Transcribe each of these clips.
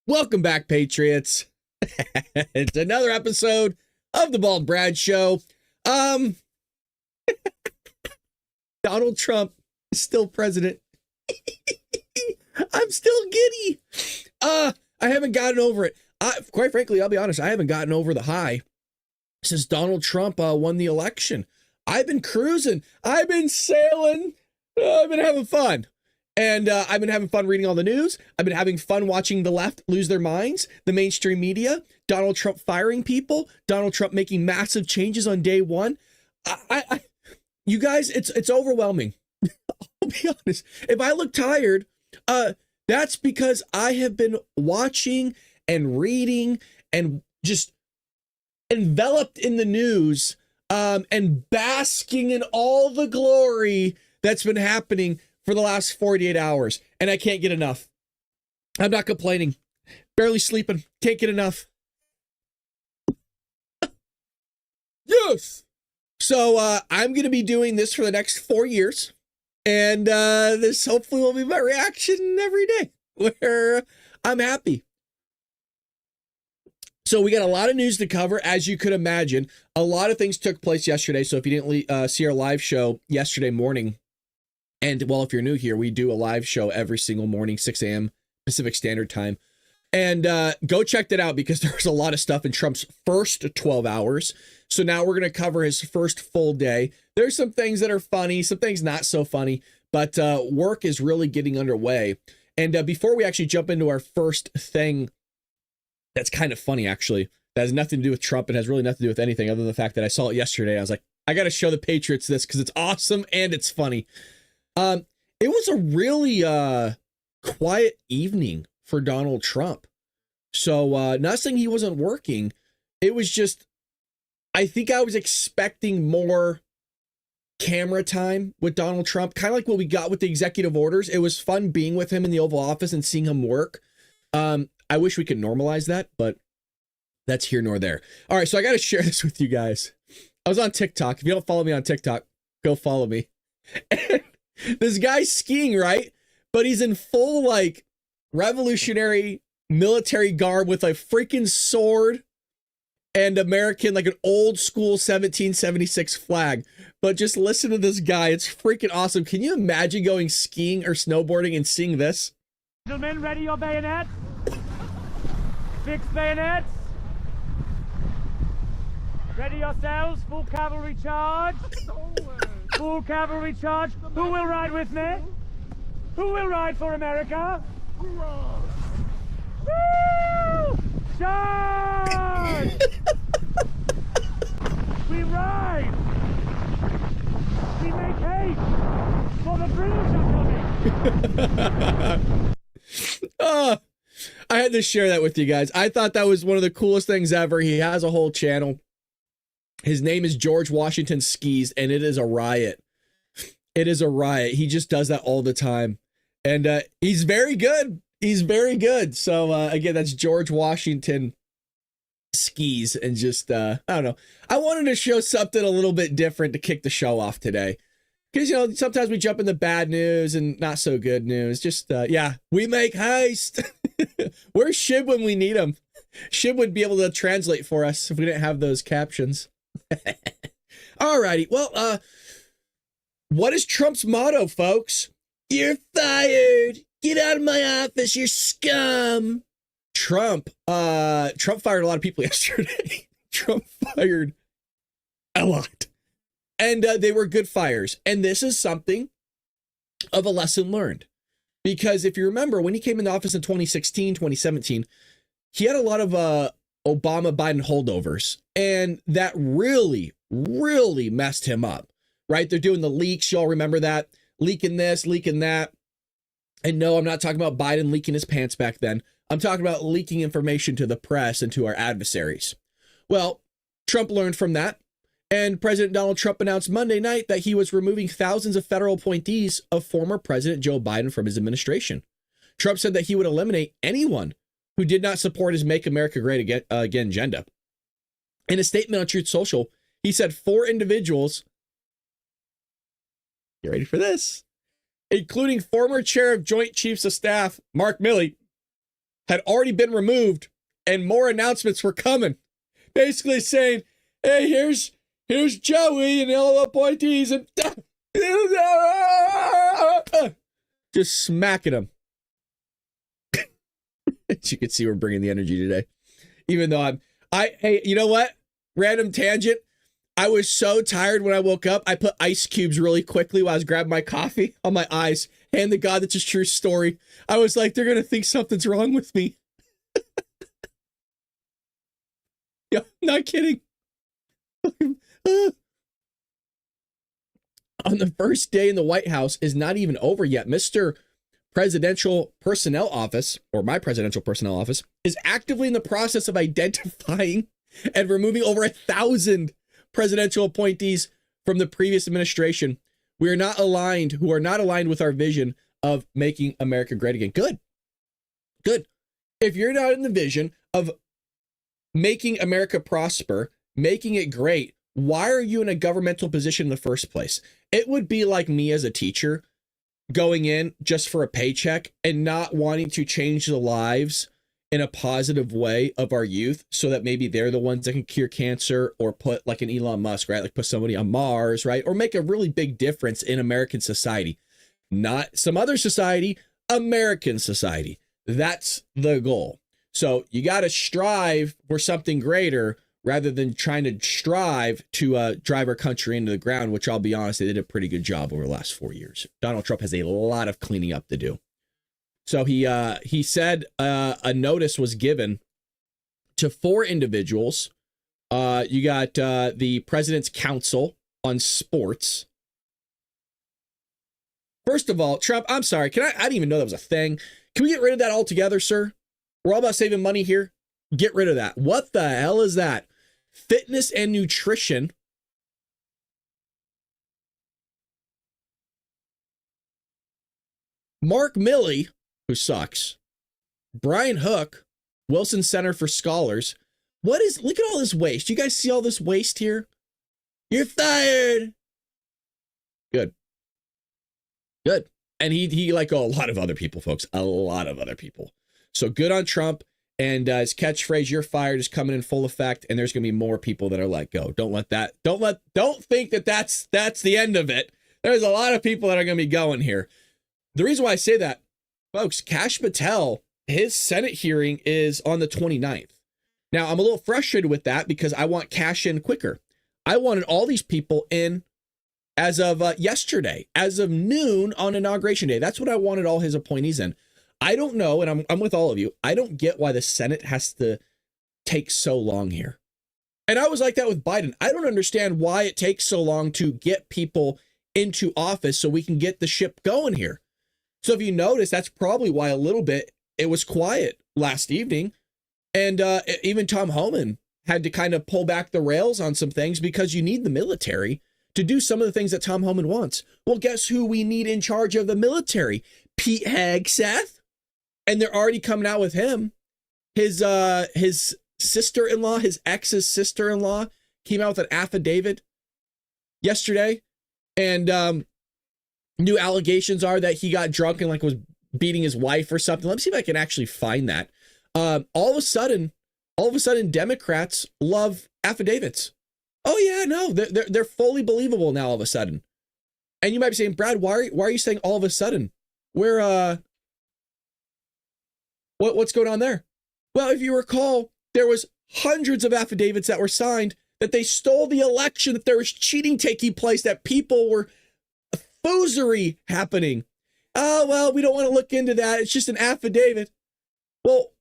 Welcome back, Patriots. It's another episode of the Bald Brad Show. Donald Trump is still president. I'm still giddy. I haven't gotten over it. Quite frankly, I'll be honest, I haven't gotten over the high since Donald Trump won the election. I've been cruising. I've been sailing. I've been having fun. And I've been having fun reading all the news. I've been having fun watching the left lose their minds, the mainstream media, Donald Trump firing people, Donald Trump making massive changes on day one. You guys, it's overwhelming. I'll be honest. If I look tired, that's because I have been watching and reading and just enveloped in the news and basking in all the glory that's been happening for the last 48 hours, and I can't get enough. I'm not complaining. Barely sleeping. Can't get enough. Yes! So I'm going to be doing this for the next 4 years, and this hopefully will be my reaction every day, where I'm happy. So we got a lot of news to cover, as you could imagine. A lot of things took place yesterday, so if you didn't see our live show yesterday morning, and, well, if you're new here, we do a live show every single morning, 6 a.m. Pacific Standard Time. And go check that out because there's a lot of stuff in Trump's first 12 hours. So now we're going to cover his first full day. There's some things that are funny, some things not so funny, but work is really getting underway. And before we actually jump into our first thing that's kind of funny, actually, that has nothing to do with Trump and has really nothing to do with anything other than the fact that I saw it yesterday. I was like, I got to show the Patriots this because it's awesome and it's funny. It was a really quiet evening for Donald Trump. So not saying he wasn't working. It was just, I think I was expecting more camera time with Donald Trump, kind of like what we got with the executive orders. It was fun being with him in the Oval Office and seeing him work. I wish we could normalize that, but that's here nor there. All right, so I got to share this with you guys. I was on TikTok. If you don't follow me on TikTok, go follow me. This guy's skiing, right? But he's in full, like, revolutionary military garb with a freaking sword and American, like an old school 1776 flag. But just listen to this guy. It's freaking awesome. Can you imagine going skiing or snowboarding and seeing this? Gentlemen, ready your bayonets. Fixed bayonets. Ready yourselves. Full cavalry charge. Full cavalry charge. Who will ride with me? Who will ride for America? Woo! Charge! We ride! We make haste! For the British are coming! I had to share that with you guys. I thought that was one of the coolest things ever. He has a whole channel. His name is George Washington Skis, and it is a riot. It is a riot. He just does that all the time. And he's very good. He's very good. So, again, that's George Washington Skis. And just, I don't know. I wanted to show something a little bit different to kick the show off today. Because, you know, sometimes we jump in the bad news and not so good news. Just, yeah, we make haste. Where's Shib when we need him? Shib would be able to translate for us if we didn't have those captions. Alrighty, well, what is Trump's motto, folks? You're fired. Get out of my office, you scum. Trump fired a lot of people yesterday. Trump fired a lot. And they were good fires. And this is something of a lesson learned. Because if you remember, when he came into office in 2016, 2017, he had a lot of Obama-Biden holdovers. And that really, really messed him up, right? They're doing the leaks. Y'all remember that? Leaking this, leaking that. And no, I'm not talking about Biden leaking his pants back then. I'm talking about leaking information to the press and to our adversaries. Well, Trump learned from that. And President Donald Trump announced Monday night that he was removing thousands of federal appointees of former President Joe Biden from his administration. Trump said that he would eliminate anyone who did not support his Make America Great Again agenda. In a statement on Truth Social, he said 4 individuals, get ready for this, including former chair of Joint Chiefs of Staff, Mark Milley, had already been removed and more announcements were coming. Basically saying, hey, here's Joey and all the appointees and just smacking him. As you can see, we're bringing the energy today. Even though hey, you know what? Random tangent. I was so tired when I woke up. I put ice cubes really quickly while I was grabbing my coffee on my eyes. Hand to God, that's a true story. I was like, they're going to think something's wrong with me. Yeah, not kidding. On the first day in the White House is not even over yet. Mr. Presidential Personnel Office, or my Presidential Personnel Office, is actively in the process of identifying and removing over 1,000 presidential appointees from the previous administration. Who are not aligned with our vision of making America great again. Good. If you're not in the vision of making America prosper, making it great, why are you in a governmental position in the first place? It would be like me as a teacher going in just for a paycheck and not wanting to change the lives in a positive way of our youth so that maybe they're the ones that can cure cancer or put like an Elon Musk, right? Like put somebody on Mars, right? Or make a really big difference in American society, not some other society, American society. That's the goal. So you got to strive for something greater rather than trying to strive to drive our country into the ground, which I'll be honest, they did a pretty good job over the last 4 years. Donald Trump has a lot of cleaning up to do. So he said a notice was given to 4 individuals. You got the President's Council on Sports. First of all, Trump, I'm sorry. I didn't even know that was a thing. Can we get rid of that altogether, sir? We're all about saving money here. Get rid of that. What the hell is that? Fitness and nutrition. Mark Milley, who sucks. Brian Hook, Wilson Center for Scholars. Look at all this waste. You guys see all this waste here? You're fired. Good. And he like a lot of other people, folks, a lot of other people. So good on Trump. And his catchphrase, "You're fired," is coming in full effect. And there's going to be more people that are let go. Don't think that that's the end of it. There's a lot of people that are going to be going here. The reason why I say that, folks, Kash Patel, his Senate hearing is on the 29th. Now, I'm a little frustrated with that because I want Kash in quicker. I wanted all these people in as of yesterday, as of noon on Inauguration Day. That's what I wanted all his appointees in. I don't know, and I'm with all of you, I don't get why the Senate has to take so long here. And I was like that with Biden. I don't understand why it takes so long to get people into office so we can get the ship going here. So if you notice, that's probably why a little bit it was quiet last evening. And even Tom Homan had to kind of pull back the rails on some things because you need the military to do some of the things that Tom Homan wants. Well, guess who we need in charge of the military? Pete Hegseth. And they're already coming out with him. His sister-in-law, his ex's sister-in-law, came out with an affidavit yesterday. And new allegations are that he got drunk and like was beating his wife or something. Let me see if I can actually find that. All of a sudden, Democrats love affidavits. Oh yeah, no, they're fully believable now all of a sudden. And you might be saying, Brad, why are you saying all of a sudden? What's going on there? Well, if you recall, there was hundreds of affidavits that were signed that they stole the election, that there was cheating taking place, that people were foolery happening. Oh, well, we don't want to look into that. It's just an affidavit. Well,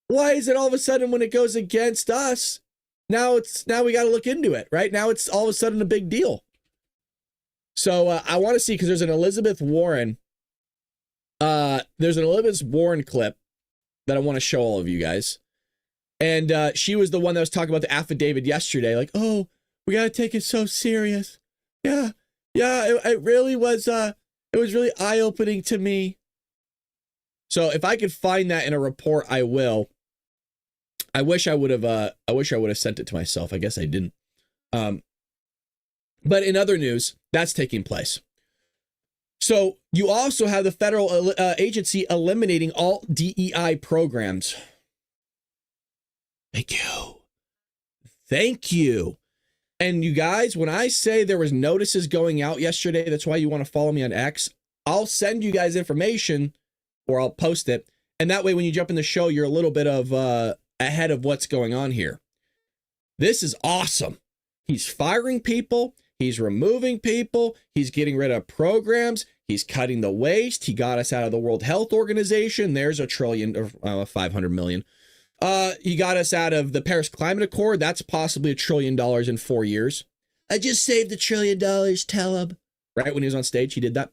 why is it all of a sudden when it goes against us, now we got to look into it, right? Now it's all of a sudden a big deal. So I want to see, because there's an Elizabeth Warren clip that I want to show all of you guys. And she was the one that was talking about the affidavit yesterday. Like, oh, we got to take it so serious. Yeah, it really was, it was really eye-opening to me. So if I could find that in a report, I will. I wish I would have sent it to myself. I guess I didn't. But in other news, that's taking place. So you also have the federal agency eliminating all DEI programs. Thank you. Thank you. And you guys, when I say there was notices going out yesterday, that's why you want to follow me on X. I'll send you guys information or I'll post it. And that way, when you jump in the show, you're a little bit of ahead of what's going on here. This is awesome. He's firing people. He's removing people. He's getting rid of programs. He's cutting the waste. He got us out of the World Health Organization. There's $1 trillion or 500 million. He got us out of the Paris Climate Accord. That's possibly $1 trillion in 4 years. I just saved $1 trillion, tell him. Right when he was on stage, he did that.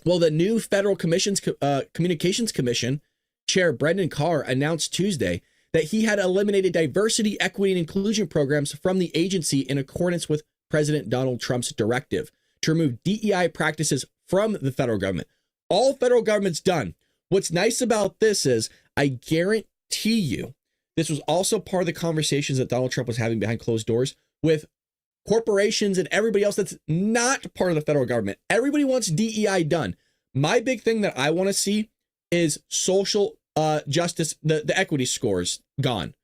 Well, the new Federal Communications Commission Chair Brendan Carr announced Tuesday that he had eliminated diversity, equity, and inclusion programs from the agency in accordance with President Donald Trump's directive to remove DEI practices from the federal government. All federal government's done. What's nice about this is I guarantee you this was also part of the conversations that Donald Trump was having behind closed doors with corporations and everybody else that's not part of the federal government. Everybody wants DEI done. My big thing that I want to see is social justice, the equity scores gone.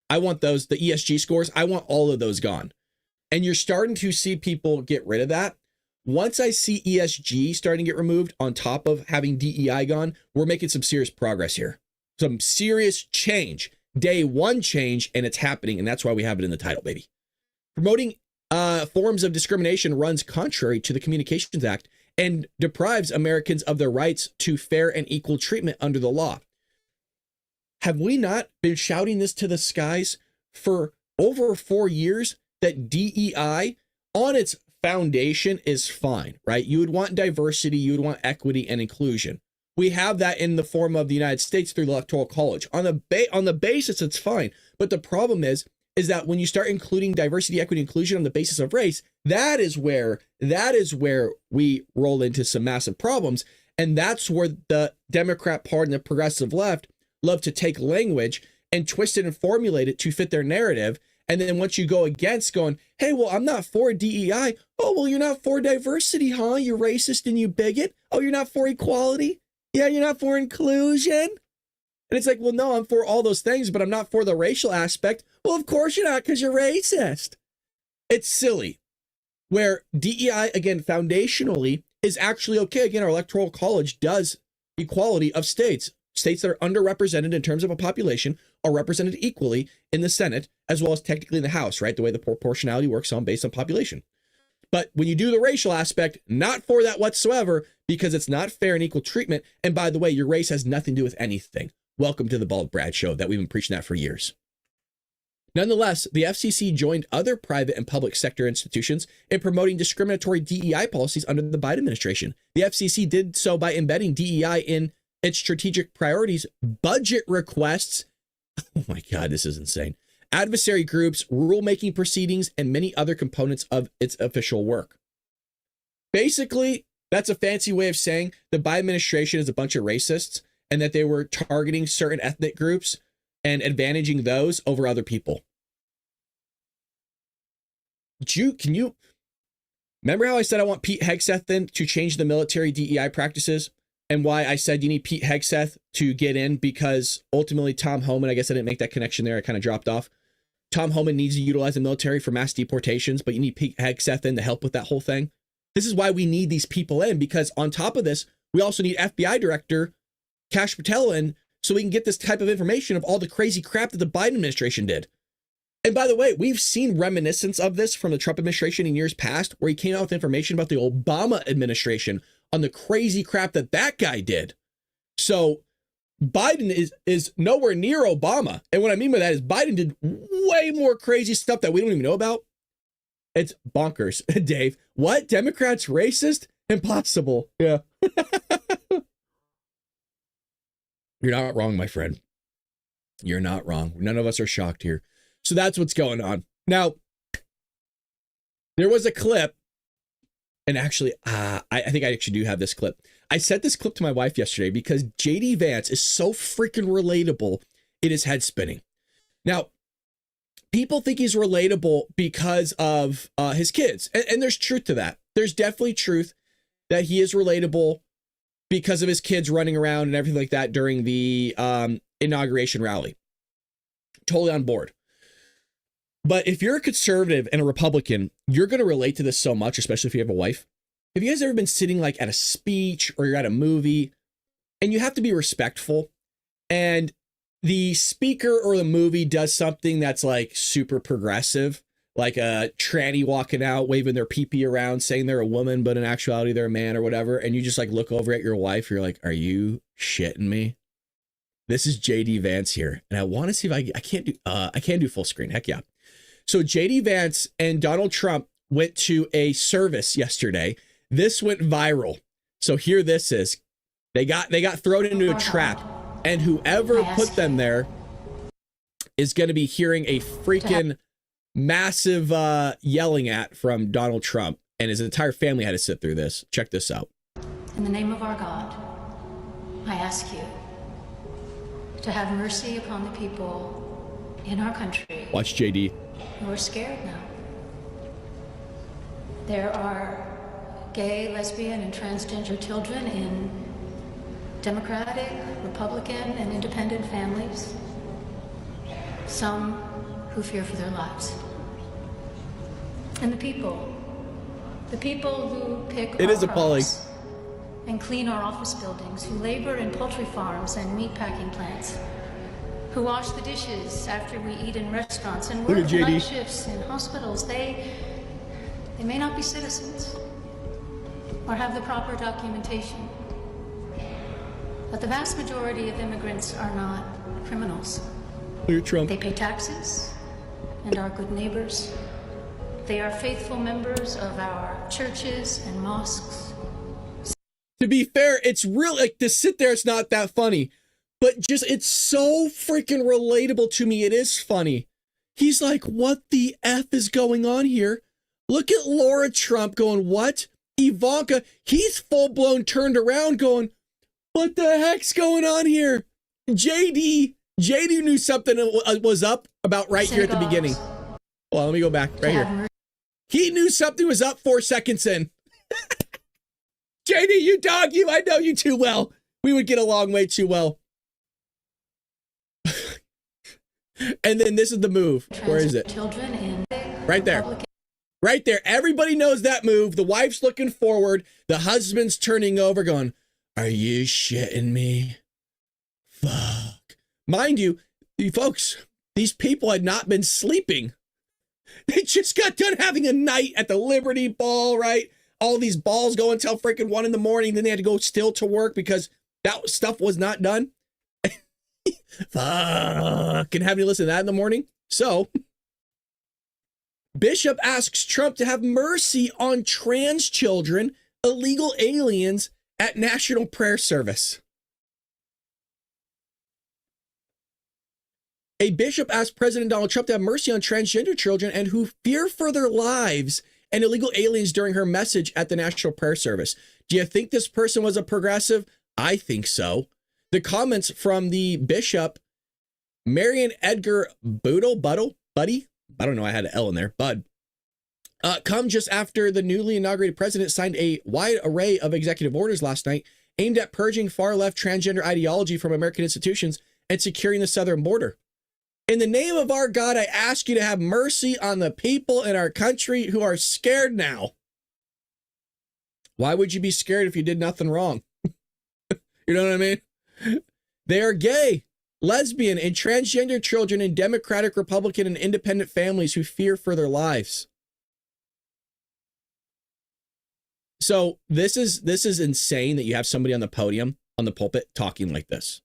I want those, the ESG scores. I want all of those gone. And you're starting to see people get rid of that. Once I see ESG starting to get removed on top of having DEI gone, we're making some serious progress here. Some serious change, day one change, and it's happening. And that's why we have it in the title, baby. Promoting forms of discrimination runs contrary to the Communications Act and deprives Americans of their rights to fair and equal treatment under the law. Have we not been shouting this to the skies for over 4 years that DEI on its foundation is fine, right? You would want diversity, you would want equity and inclusion. We have that in the form of the United States through the Electoral College. On the basis, it's fine. But the problem is that when you start including diversity, equity, inclusion on the basis of race, that is where we roll into some massive problems. And that's where the Democrat Party and the progressive left love to take language and twist it and formulate it to fit their narrative. And then once you go against going, hey, well, I'm not for DEI. Oh, well, you're not for diversity, huh? You're racist and you bigot. Oh, you're not for equality. Yeah, you're not for inclusion. And it's like, well, no, I'm for all those things, but I'm not for the racial aspect. Well, of course you're not, because you're racist. It's silly. Where DEI, again, foundationally is actually okay. Again, our Electoral College does equality of states. States that are underrepresented in terms of a population are represented equally in the Senate, as well as technically in the House, right? The way the proportionality works on based on population. But when you do the racial aspect, not for that whatsoever, because it's not fair and equal treatment. And by the way, your race has nothing to do with anything. Welcome to the Bald Brad Show that we've been preaching that for years. Nonetheless, the FCC joined other private and public sector institutions in promoting discriminatory DEI policies under the Biden administration. The FCC did so by embedding DEI in its strategic priorities, budget requests. Oh my God, this is insane. Adversary groups, rulemaking proceedings, and many other components of its official work. Basically, that's a fancy way of saying the Biden administration is a bunch of racists and that they were targeting certain ethnic groups and advantaging those over other people. Can you remember how I said I want Pete Hegseth then to change the military DEI practices? And why I said you need Pete Hegseth to get in, because ultimately Tom Homan, I guess I didn't make that connection there. I kind of dropped off. Tom Homan needs to utilize the military for mass deportations, but you need Pete Hegseth in to help with that whole thing. This is why we need these people in, because on top of this, we also need FBI Director Kash Patel in so we can get this type of information of all the crazy crap that the Biden administration did. And by the way, we've seen reminiscence of this from the Trump administration in years past, where he came out with information about the Obama administration on the crazy crap that that guy did. So Biden is nowhere near Obama. And what I mean by that is Biden did way more crazy stuff that we don't even know about. It's bonkers, Dave. What? Democrats racist? Impossible. Yeah. You're not wrong, my friend. You're not wrong. None of us are shocked here. So that's what's going on. Now, there was a clip. And actually, I think I actually do have this clip. I sent this clip to my wife yesterday because JD Vance is so freaking relatable. It is head spinning. Now, people think he's relatable because of his kids. And there's truth to that. There's definitely truth. that he is relatable because of his kids running around and everything like that during the inauguration rally. Totally on board. But if you're a conservative and a Republican, you're going to relate to this so much, especially if you have a wife. Have you guys ever been sitting like at a speech or you're at a movie and you have to be respectful and the speaker or the movie does something that's like super progressive, like a tranny walking out, waving their pee-pee around, saying they're a woman, but in actuality they're a man or whatever. And you just like look over at your wife. You're like, are you shitting me? This is JD Vance here. And I want to see if I can't do full screen. Heck yeah. So JD Vance and Donald Trump went to a service yesterday. This went viral. So here this is. They got thrown into a trap, and whoever put them there is going to be hearing a freaking massive yelling at from Donald Trump, and his entire family had to sit through this. Check this out. In the name of our God, I ask you to have mercy upon the people in our country. Watch JD. Who are scared now. There are gay, lesbian, and transgender children in Democratic, Republican, and independent families. Some who fear for their lives. And the people who pick It our is appalling. crops and clean our office buildings, who labor in poultry farms and meat packing plants, who wash the dishes after we eat in restaurants and work night shifts in hospitals. They may not be citizens or have the proper documentation, but the vast majority of immigrants are not criminals. Look at Trump. They pay taxes and are good neighbors. They are faithful members of our churches and mosques. To be fair, it's real, like, to sit there, it's not that funny. But just, it's so freaking relatable to me. It is funny. He's like, what the F is going on here? Look at Laura Trump going, what? Ivanka, he's full-blown turned around going, what the heck's going on here? JD knew something was up about right here at the beginning. Well, let me go back right here. He knew something was up 4 seconds in. JD, you dog, I know you too well. We would get along way too well. And then this is the move. Where is it? Right there. Right there. Everybody knows that move. The wife's looking forward. The husband's turning over going, are you shitting me? Fuck. Mind you folks, these people had not been sleeping. They just got done having a night at the Liberty Ball, right? All these balls going till freaking 1 a.m. Then they had to go still to work because that stuff was not done. Fuck. And having to listen to that in the morning. So, Bishop asks Trump to have mercy on trans children, illegal aliens at National Prayer Service. A bishop asked President Donald Trump to have mercy on transgender children and who fear for their lives and illegal aliens during her message at the National Prayer Service. Do you think this person was a progressive? I think so. The comments from the bishop, Marion Edgar Buddy? I don't know, I had an L in there, Bud. Come just after the newly inaugurated president signed a wide array of executive orders last night aimed at purging far-left transgender ideology from American institutions and securing the southern border. In the name of our God, I ask you to have mercy on the people in our country who are scared now. Why would you be scared if you did nothing wrong? You know what I mean? They are gay, lesbian, and transgender children in Democratic, Republican, and independent families who fear for their lives. So this is insane that you have somebody on the podium, on the pulpit, talking like this.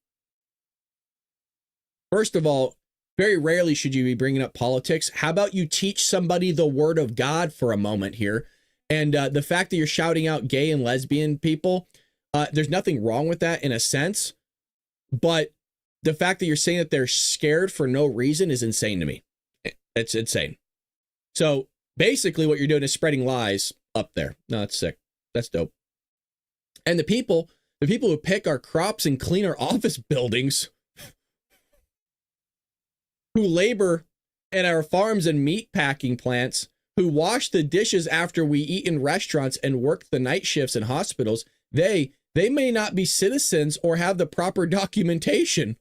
First of all, very rarely should you be bringing up politics. How about you teach somebody the word of God for a moment here? And the fact that you're shouting out gay and lesbian people, there's nothing wrong with that in a sense. But the fact that you're saying that they're scared for no reason is insane to me. It's insane. So basically what you're doing is spreading lies up there. No, that's sick. That's dope. And the people who pick our crops and clean our office buildings, who labor at our farms and meat packing plants, who wash the dishes after we eat in restaurants and work the night shifts in hospitals, they may not be citizens or have the proper documentation.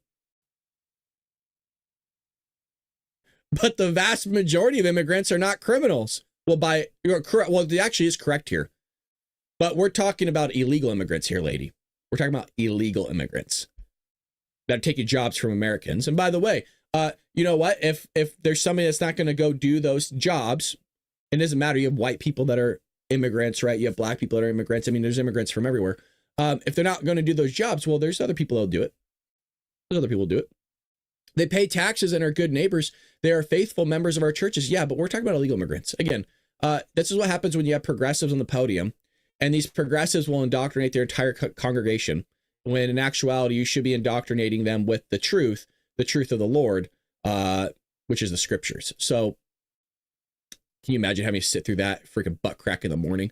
But the vast majority of immigrants are not criminals. Well, you're correct. Well, it actually is correct here. But we're talking about illegal immigrants here, lady. We're talking about illegal immigrants that are taking jobs from Americans. And by the way, you know what? If there's somebody that's not going to go do those jobs, it doesn't matter. You have white people that are immigrants, right? You have black people that are immigrants. I mean, there's immigrants from everywhere. If they're not going to do those jobs, well, there's other people that'll do it. There's other people who do it. They pay taxes and are good neighbors. They are faithful members of our churches. Yeah, but we're talking about illegal immigrants. Again, this is what happens when you have progressives on the podium, and these progressives will indoctrinate their entire congregation, when in actuality, you should be indoctrinating them with the truth of the Lord, which is the scriptures. So can you imagine having to sit through that freaking butt crack in the morning?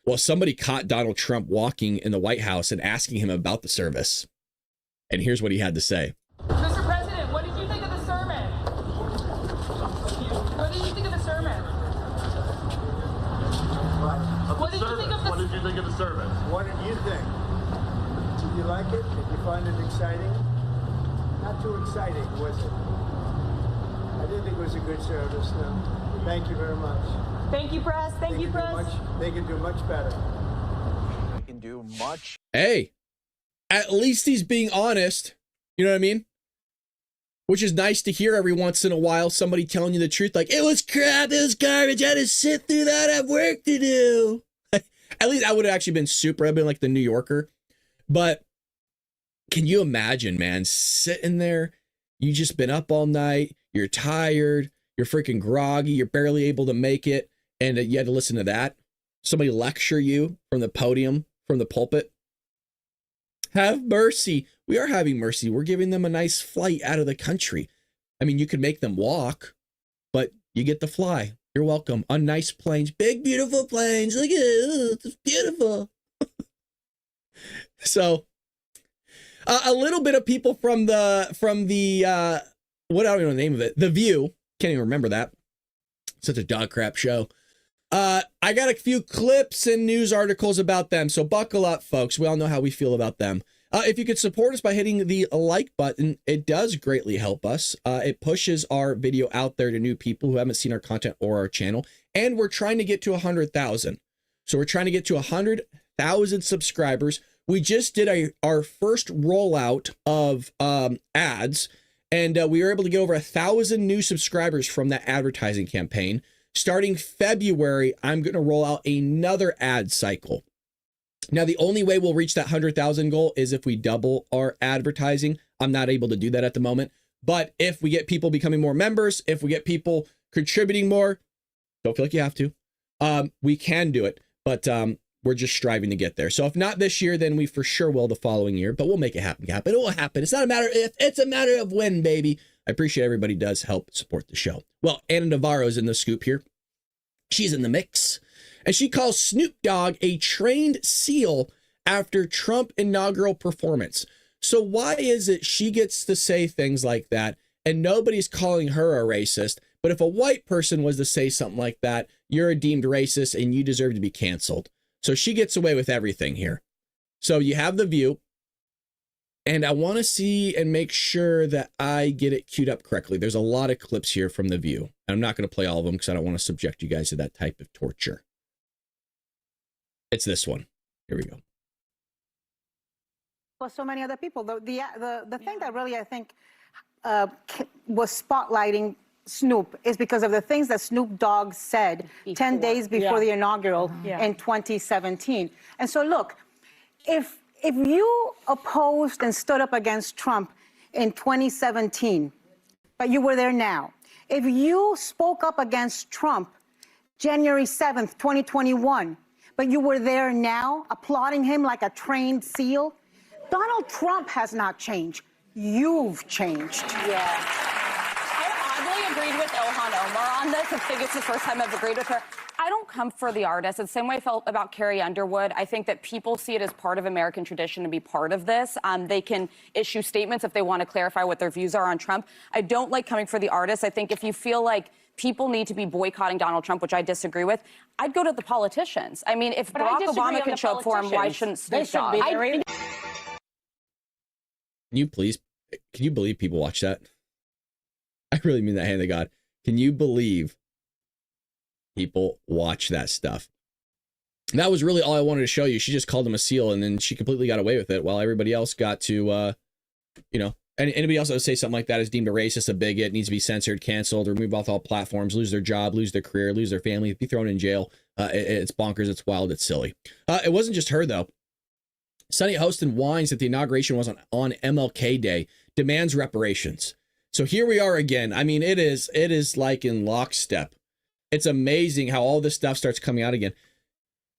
Well, somebody caught Donald Trump walking in the White House and asking him about the service. And here's what he had to say. Mr. President, what did you think of the sermon? What did you think of the sermon? What did you think of the What did you think of the sermon? What did you think? Did you like it? Did you find it exciting? Not too exciting, was it? I didn't think it was a good service, no. Thank you very much. Thank you, press. Thank you, press. They can do much better. They can do much. Hey, at least he's being honest. You know what I mean? Which is nice to hear every once in a while, somebody telling you the truth, like, it was crap, it was garbage, I had to sit through that, I have work to do. At least I would have actually been super, I've been like the New Yorker. But can you imagine, man, sitting there, you just been up all night, you're tired, you're freaking groggy, you're barely able to make it, and you had to listen to that? Somebody lecture you from the podium, from the pulpit? Have mercy. We are having mercy. We're giving them a nice flight out of the country. I mean, you could make them walk, but you get to fly. You're welcome on nice planes, big, beautiful planes. Look at it. It's beautiful. So a little bit of people from the what, I don't know the name of it. The View. Can't even remember that. Such a dog crap show. I got a few clips and news articles about them, so buckle up, folks. We all know how we feel about them. If you could support us by hitting the like button, it does greatly help us. It pushes our video out there to new people who haven't seen our content or our channel, and we're trying to get to 100,000. So we're trying to get to 100,000 subscribers. We just did our first rollout of ads, and we were able to get over 1,000 new subscribers from that advertising campaign. Starting February, I'm going to roll out another ad cycle. Now, the only way we'll reach that 100,000 goal is if we double our advertising. I'm not able to do that at the moment. But if we get people becoming more members, if we get people contributing more, don't feel like you have to. We can do it, but we're just striving to get there. So if not this year, then we for sure will the following year, but we'll make it happen. It will happen. It's not a matter if, it's a matter of when, baby. I appreciate everybody does help support the show. Well, Anna Navarro's in the scoop here. She's in the mix. And she calls Snoop Dogg a trained SEAL after Trump inaugural performance. So why is it she gets to say things like that and nobody's calling her a racist? But if a white person was to say something like that, you're a deemed racist and you deserve to be canceled. So she gets away with everything here. So you have The View. And I want to see and make sure that I get it queued up correctly. There's a lot of clips here from The View. I'm not going to play all of them because I don't want to subject you guys to that type of torture. It's this one. Here we go. For so many other people, the thing that really I think was spotlighting Snoop is because of the things that Snoop Dogg said 10 days before the inaugural in 2017. And so look, if you opposed and stood up against Trump in 2017, but you were there now, if you spoke up against Trump January 7th, 2021, but you were there now applauding him like a trained SEAL, Donald Trump has not changed. You've changed. Yeah. I oddly agreed with Ilhan Omar on this. I think it's the first time I've agreed with her. I don't come for the artist. It's the same way I felt about Carrie Underwood. I think that people see it as part of American tradition to be part of this. They can issue statements if they want to clarify what their views are on Trump. I don't like coming for the artist. I think if you feel like people need to be boycotting Donald Trump, which I disagree with, I'd go to the politicians. I mean, if Barack Obama can show up for him, why shouldn't Snoop Dogg? Can you believe people watch that? I really mean that, hand to God. Can you believe people watch that stuff? And that was really all I wanted to show you. She just called him a seal, and then she completely got away with it, while everybody else got to, and anybody else that would say something like that is deemed a racist, a bigot, needs to be censored, canceled, removed off all platforms, lose their job, lose their career, lose their family, be thrown in jail. It's bonkers, it's wild, it's silly. It wasn't just her, though. Sunny Hostin whines that the inauguration was on MLK Day, demands reparations. So here we are again. I mean, it is like in lockstep. It's amazing how all this stuff starts coming out again.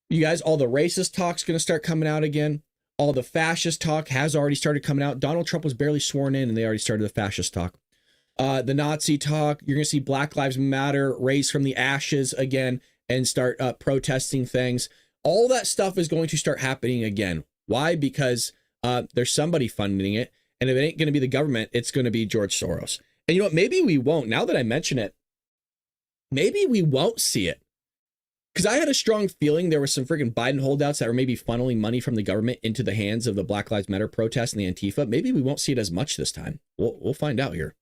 You guys, all the racist talk's going to start coming out again. All the fascist talk has already started coming out. Donald Trump was barely sworn in, and they already started the fascist talk. The Nazi talk, you're going to see Black Lives Matter raise from the ashes again and start protesting things. All that stuff is going to start happening again. Why? Because there's somebody funding it. And if it ain't going to be the government, it's going to be George Soros. And you know what? Maybe we won't. Now that I mention it, maybe we won't see it. Because I had a strong feeling there were some freaking Biden holdouts that were maybe funneling money from the government into the hands of the Black Lives Matter protests and the Antifa. Maybe we won't see it as much this time. We'll find out here.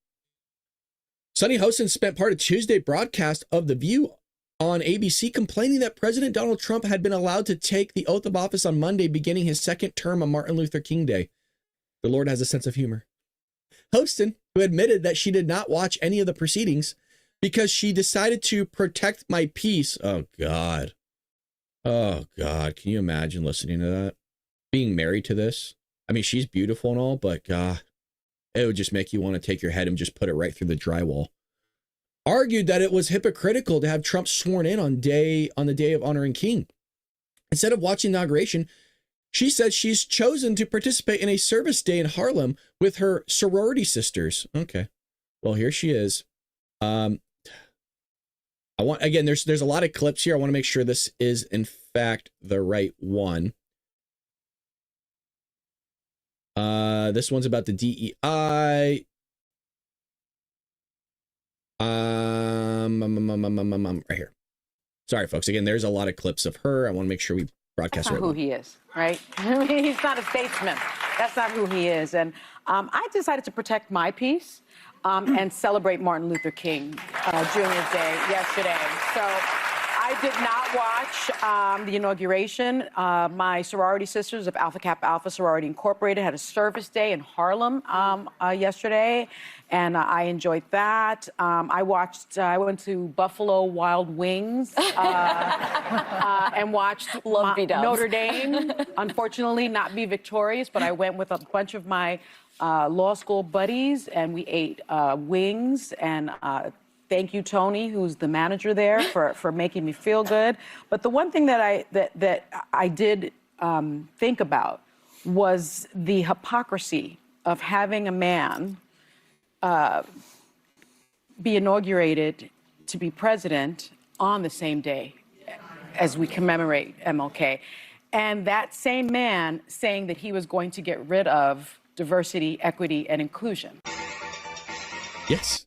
Sunny Hostin spent part of Tuesday broadcast of The View on ABC complaining that President Donald Trump had been allowed to take the oath of office on Monday, beginning his second term on Martin Luther King Day. The Lord has a sense of humor. Hostin, who admitted that she did not watch any of the proceedings because she decided to protect my peace. Oh, God. Oh, God. Can you imagine listening to that? Being married to this? I mean, she's beautiful and all, but God, it would just make you want to take your head and just put it right through the drywall. Argued that it was hypocritical to have Trump sworn in on the day of honoring King. Instead of watching the inauguration, she said she's chosen to participate in a service day in Harlem with her sorority sisters. Okay. Well, here she is. There's a lot of clips here. I want to make sure this is in fact the right one. This one's about the DEI. Right here. Sorry, folks. Again, there's a lot of clips of her. I want to make sure we broadcast That's not who he is, right? He's not a statesman. That's not who he is. And I decided to protect my peace and celebrate Martin Luther King Jr.'s Day yesterday. So I did not watch the inauguration. My sorority sisters of Alpha Kappa Alpha Sorority Incorporated had a service day in Harlem yesterday, and I enjoyed that. I went to Buffalo Wild Wings and watched Notre Dame, unfortunately not be victorious, but I went with a bunch of my law school buddies, and we ate wings, and thank you, Tony, who's the manager there, for making me feel good. But the one thing that I did think about was the hypocrisy of having a man be inaugurated to be president on the same day as we commemorate MLK. And that same man saying that he was going to get rid of diversity, equity, and inclusion. Yes.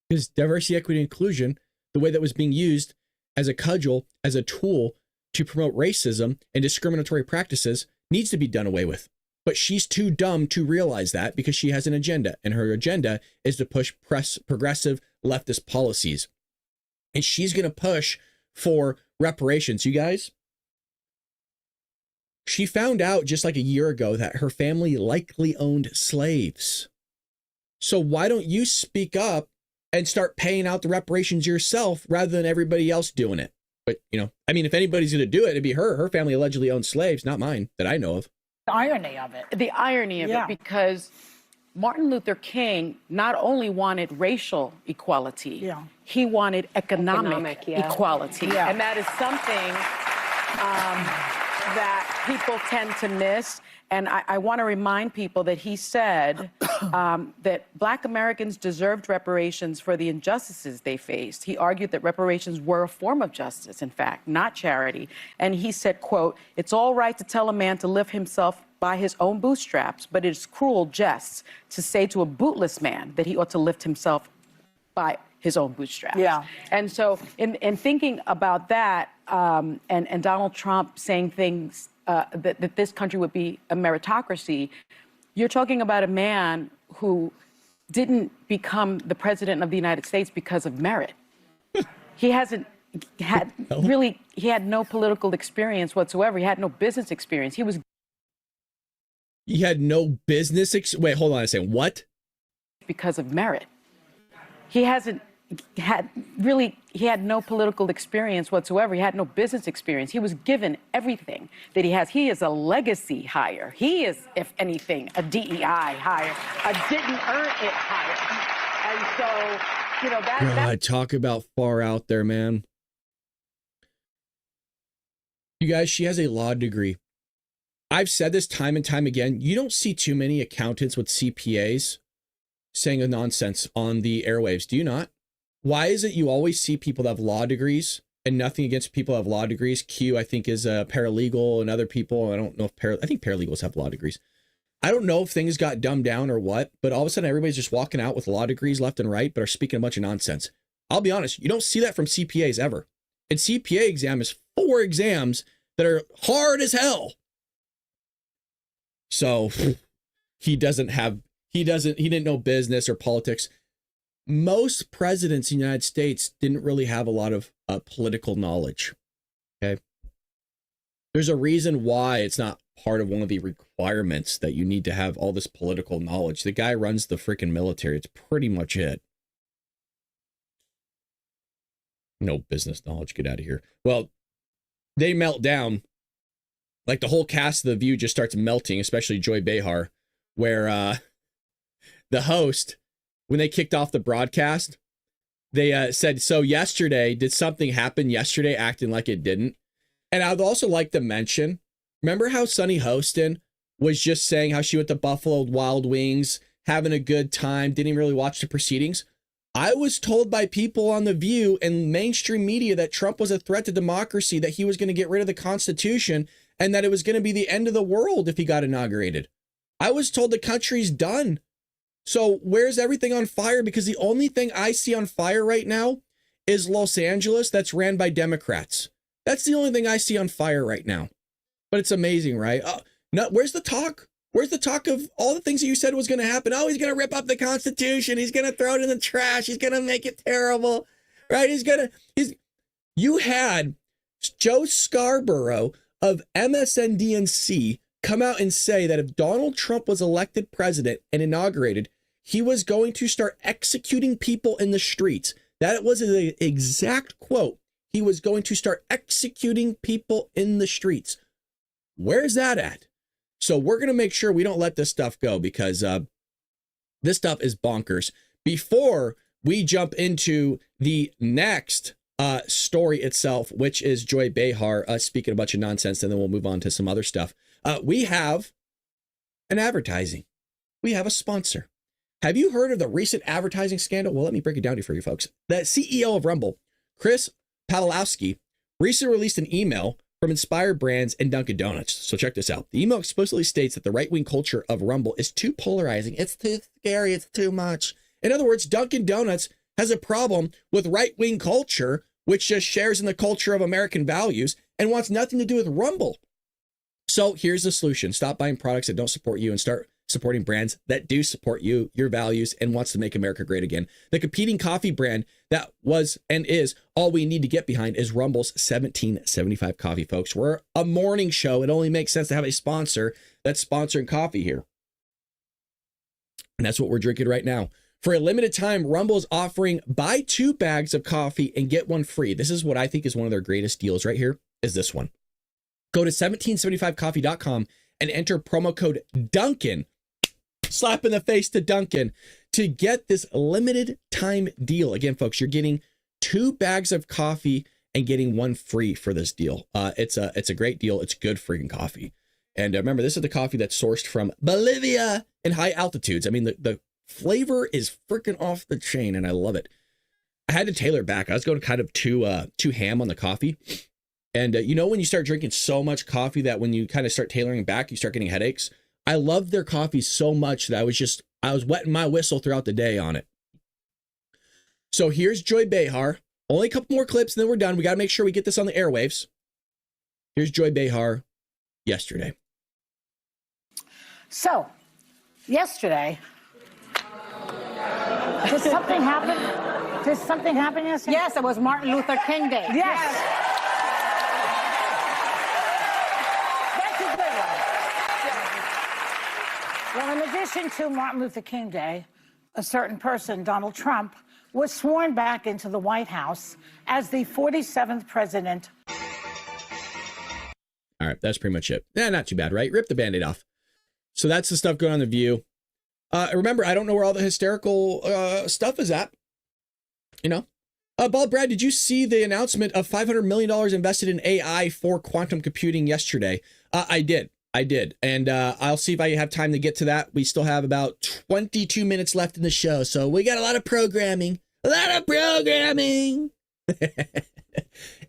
Because diversity, equity, and inclusion, the way that was being used as a cudgel, as a tool to promote racism and discriminatory practices, needs to be done away with. But she's too dumb to realize that because she has an agenda, and her agenda is to push progressive leftist policies. And she's going to push for reparations. You guys, she found out just like a year ago that her family likely owned slaves. So why don't you speak up and start paying out the reparations yourself rather than everybody else doing it? But, I mean, if anybody's going to do it, it'd be her. Her family allegedly owned slaves, not mine, that I know of. The irony of it. The irony of it, because Martin Luther King not only wanted racial equality, he wanted economic equality. Yeah. And that is something that people tend to miss. And I want to remind people that he said that Black Americans deserved reparations for the injustices they faced. He argued that reparations were a form of justice, in fact, not charity. And he said, quote, "It's all right to tell a man to lift himself by his own bootstraps, but it is cruel jest to say to a bootless man that he ought to lift himself by his own bootstraps. Yeah. And so in thinking about that, and Donald Trump saying things that this country would be a meritocracy, you're talking about a man who didn't become the president of the United States because of merit. He hasn't had really, he had no political experience whatsoever. He had no business experience. He had no business. Wait, hold on a second. What? Because of merit. He hasn't had really, he had no political experience whatsoever. He had no business experience. He was given everything that he has. He is a legacy hire. He is, if anything, a DEI hire, a didn't earn it hire. And so, you know, God, talk about far out there, man. You guys, she has a law degree. I've said this time and time again. You don't see too many accountants with CPAs saying a nonsense on the airwaves. Do you not? Why is it you always see people that have law degrees, and nothing against people that have law degrees? Q, I think, is a paralegal, and other people. I don't know if I think paralegals have law degrees. I don't know if things got dumbed down or what, but all of a sudden everybody's just walking out with law degrees left and right, but are speaking a bunch of nonsense. I'll be honest, you don't see that from CPAs ever. And CPA exam is 4 exams that are hard as hell. So he didn't know business or politics. Most presidents in the United States didn't really have a lot of political knowledge. Okay. There's a reason why it's not part of one of the requirements that you need to have all this political knowledge. The guy runs the freaking military. It's pretty much it. No business knowledge. Get out of here. Well, they melt down. Like the whole cast of The View just starts melting, especially Joy Behar, where the host, when they kicked off the broadcast, they said, so yesterday, did something happen yesterday, acting like it didn't? And I'd also like to mention, remember how Sunny Hostin was just saying how she went to Buffalo Wild Wings, having a good time, didn't even really watch the proceedings? I was told by people on The View and mainstream media that Trump was a threat to democracy, that he was going to get rid of the Constitution, and that it was going to be the end of the world if he got inaugurated. I was told the country's done. So where's everything on fire? Because the only thing I see on fire right now is Los Angeles, that's ran by Democrats. That's the only thing I see on fire right now. But it's amazing, right? No, where's the talk? Where's the talk of all the things that you said was going to happen? Oh, he's going to rip up the Constitution. He's going to throw it in the trash. He's going to make it terrible, right? You had Joe Scarborough of MSNBC come out and say that if Donald Trump was elected president and inaugurated, he was going to start executing people in the streets. That was the exact quote. He was going to start executing people in the streets. Where's that at? So we're going to make sure we don't let this stuff go, because this stuff is bonkers. Before we jump into the next story itself, which is Joy Behar speaking a bunch of nonsense, and then we'll move on to some other stuff. We have an advertising. We have a sponsor. Have you heard of the recent advertising scandal? Well, let me break it down for you folks. The CEO of Rumble, Chris Pawlowski, recently released an email from Inspired Brands and Dunkin' Donuts. So check this out. The email explicitly states that the right-wing culture of Rumble is too polarizing. It's too scary. It's too much. In other words, Dunkin' Donuts has a problem with right-wing culture, which just shares in the culture of American values and wants nothing to do with Rumble. So here's the solution. Stop buying products that don't support you and start supporting brands that do support you, your values, and wants to make America great again. The competing coffee brand that was and is all we need to get behind is Rumble's 1775 coffee, folks. We're a morning show. It only makes sense to have a sponsor that's sponsoring coffee here. And that's what we're drinking right now. For a limited time, Rumble is offering buy 2 bags of coffee and get 1 free. This is what I think is one of their greatest deals right here, is this one. Go to 1775coffee.com and enter promo code Duncan, slap in the face to Duncan, to get this limited time deal. Again, folks, you're getting 2 bags of coffee and getting 1 free for this deal. It's a great deal. It's good freaking coffee. And remember, this is the coffee that's sourced from Bolivia in high altitudes. I mean, the flavor is freaking off the chain, and I love it. I had to tailor it back. I was going kind of too ham on the coffee. And you know when you start drinking so much coffee that when you kind of start tailoring back, you start getting headaches? I love their coffee so much that I was wetting my whistle throughout the day on it. So here's Joy Behar. Only a couple more clips, and then we're done. We got to make sure we get this on the airwaves. Here's Joy Behar yesterday. So, yesterday, did something happen? Did something happen yesterday? Yes, it was Martin Luther King Day. Yes. That's a good one. Well, in addition to Martin Luther King Day, a certain person, Donald Trump, was sworn back into the White House as the 47th president. All right, that's pretty much it. Yeah, not too bad, right? Rip the Band-Aid off. So that's the stuff going on in The View. Remember, I don't know where all the hysterical stuff is at. You know? Bald Brad, did you see the announcement of $500 million invested in AI for quantum computing yesterday? I did. And I'll see if I have time to get to that. We still have about 22 minutes left in the show. So we got a lot of programming.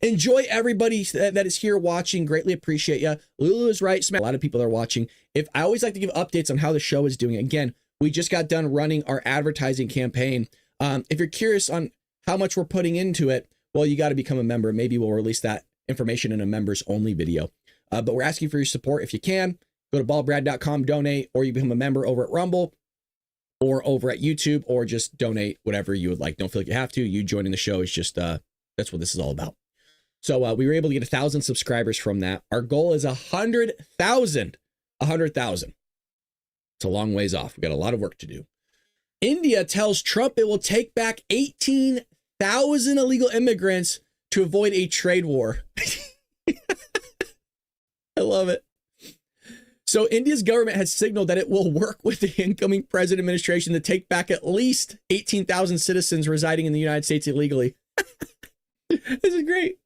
Enjoy everybody that is here watching. Greatly appreciate you. Lulu is right. A lot of people are watching. I always like to give updates on how the show is doing. Again, we just got done running our advertising campaign. If you're curious on how much we're putting into it, well, you got to become a member. Maybe we'll release that information in a members only video. But we're asking for your support. If you can, go to baldbrad.com, donate, or you become a member over at Rumble or over at YouTube, or just donate whatever you would like. Don't feel like you have to. You joining the show is just, that's what this is all about. So we were able to get 1,000 subscribers from that. Our goal is 100,000. 100,000. It's a long ways off. We've got a lot of work to do. India tells Trump it will take back 18,000 illegal immigrants to avoid a trade war. I love it. So India's government has signaled that it will work with the incoming president administration to take back at least 18,000 citizens residing in the United States illegally. This is great.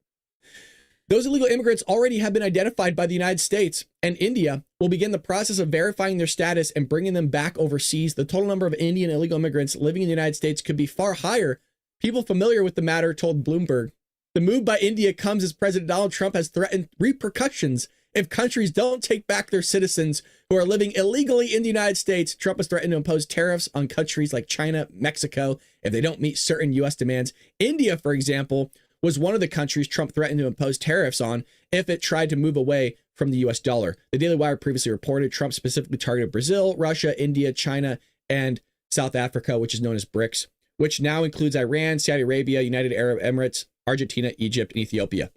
Those illegal immigrants already have been identified by the United States, and India will begin the process of verifying their status and bringing them back overseas. The total number of Indian illegal immigrants living in the United States could be far higher. People familiar with the matter told Bloomberg. The move by India comes as President Donald Trump has threatened repercussions if countries don't take back their citizens who are living illegally in the United States. Trump has threatened to impose tariffs on countries like China, Mexico, if they don't meet certain U.S. demands. India, for example, was one of the countries Trump threatened to impose tariffs on if it tried to move away from the U.S. dollar. The Daily Wire previously reported Trump specifically targeted Brazil, Russia, India, China, and South Africa, which is known as BRICS, which now includes Iran, Saudi Arabia, United Arab Emirates, Argentina, Egypt, and Ethiopia.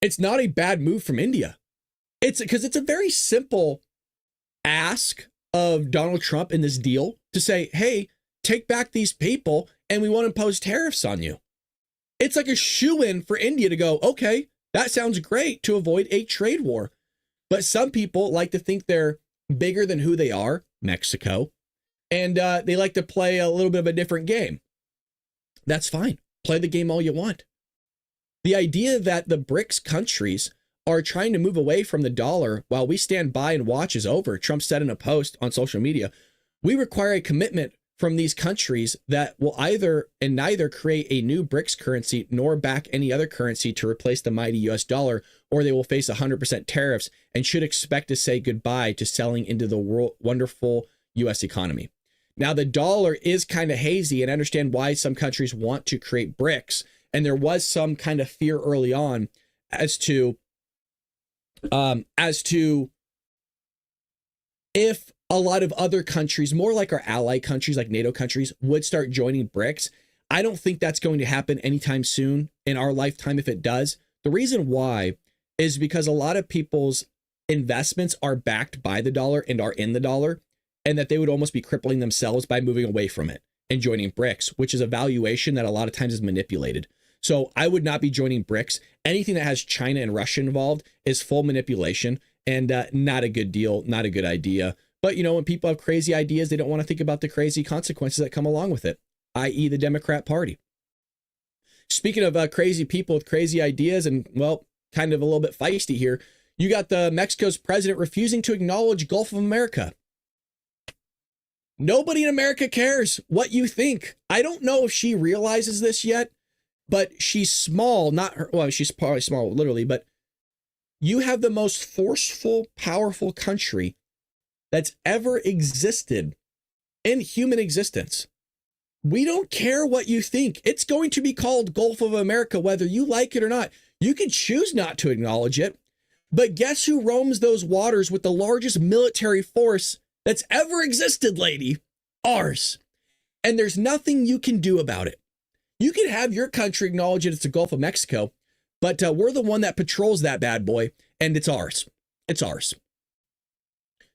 It's not a bad move from India. It's because it's a very simple ask of Donald Trump in this deal to say, hey, take back these people and we want to impose tariffs on you. It's like a shoo-in for India to go, okay, that sounds great, to avoid a trade war. But some people like to think they're bigger than who they are, Mexico, and they like to play a little bit of a different game. That's fine. Play the game all you want. The idea that the BRICS countries are trying to move away from the dollar while we stand by and watch is over. Trump said in a post on social media, we require a commitment from these countries that will neither create a new BRICS currency nor back any other currency to replace the mighty US dollar, or they will face 100% tariffs and should expect to say goodbye to selling into the wonderful US economy. Now, the dollar is kind of hazy, and I understand why some countries want to create BRICS. And there was some kind of fear early on as to if a lot of other countries, more like our ally countries, like NATO countries, would start joining BRICS. I don't think that's going to happen anytime soon in our lifetime if it does. The reason why is because a lot of people's investments are backed by the dollar and are in the dollar, and that they would almost be crippling themselves by moving away from it and joining BRICS, which is a valuation that a lot of times is manipulated. So I would not be joining BRICS. Anything that has China and Russia involved is full manipulation and not a good deal, not a good idea. But, you know, when people have crazy ideas, they don't want to think about the crazy consequences that come along with it, i.e. the Democrat Party. Speaking of crazy people with crazy ideas and, well, kind of a little bit feisty here, you got the Mexico's president refusing to acknowledge Gulf of America. Nobody in America cares what you think. I don't know if she realizes this yet, but she's small, not her. Well, she's probably small, literally, but you have the most forceful, powerful country that's ever existed in human existence. We don't care what you think. It's going to be called Gulf of America, whether you like it or not. You can choose not to acknowledge it. But guess who roams those waters with the largest military force that's ever existed, lady? Ours. And there's nothing you can do about it. You can have your country acknowledge it, it's the Gulf of Mexico, but we're the one that patrols that bad boy, and it's ours. It's ours.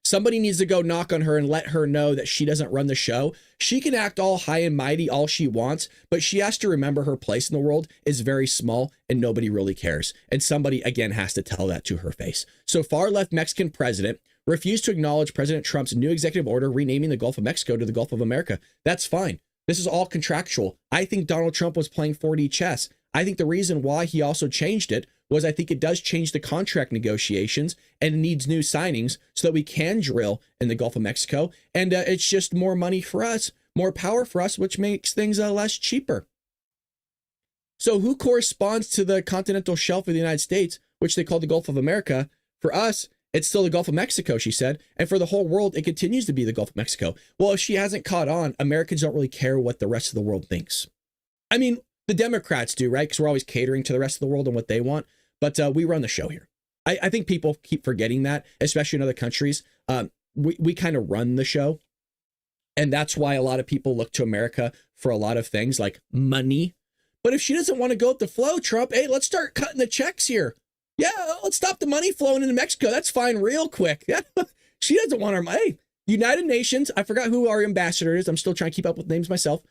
Somebody needs to go knock on her and let her know that she doesn't run the show. She can act all high and mighty all she wants, but she has to remember her place in the world is very small and nobody really cares. And somebody, again, has to tell that to her face. So far-left Mexican president refused to acknowledge President Trump's new executive order renaming the Gulf of Mexico to the Gulf of America. That's fine. This is all contractual. I think Donald Trump was playing 4D chess. I think the reason why he also changed it was I think it does change the contract negotiations and it needs new signings so that we can drill in the Gulf of Mexico. And it's just more money for us, more power for us, which makes things less cheaper. So who corresponds to the continental shelf of the United States, which they call the Gulf of America? For us, it's still the Gulf of Mexico, she said. And for the whole world, it continues to be the Gulf of Mexico. Well, if she hasn't caught on, Americans don't really care what the rest of the world thinks. I mean, the Democrats do, right? Because we're always catering to the rest of the world and what they want. But we run the show here. I think people keep forgetting that, especially in other countries. We kind of run the show. And that's why a lot of people look to America for a lot of things like money. But if she doesn't want to go with the flow, Trump, hey, let's start cutting the checks here. Yeah, let's stop the money flowing into Mexico. That's fine real quick. She doesn't want our money. Hey, United Nations, I forgot who our ambassador is. I'm still trying to keep up with names myself.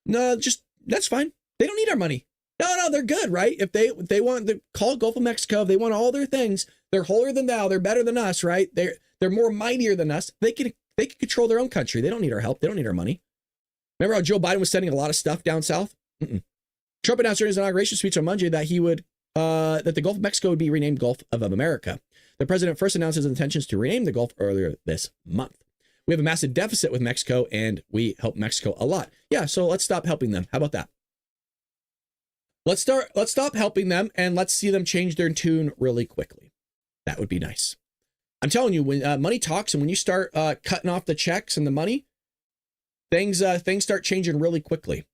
No, just, that's fine. They don't need our money. No, they're good, right? If they want to call Gulf of Mexico, if they want all their things, they're holier than thou, they're better than us, right? They're more mightier than us. They can control their own country. They don't need our help. They don't need our money. Remember how Joe Biden was sending a lot of stuff down south? Trump announced during his inauguration speech on Monday that he would that the Gulf of Mexico would be renamed Gulf of America. The president first announced his intentions to rename the Gulf earlier this month. We have a massive deficit with Mexico, and we help Mexico a lot. Yeah, so let's stop helping them. How about that? Let's stop helping them and let's see them change their tune really quickly. That would be nice. I'm telling you, when money talks and when you start cutting off the checks and the money, things start changing really quickly.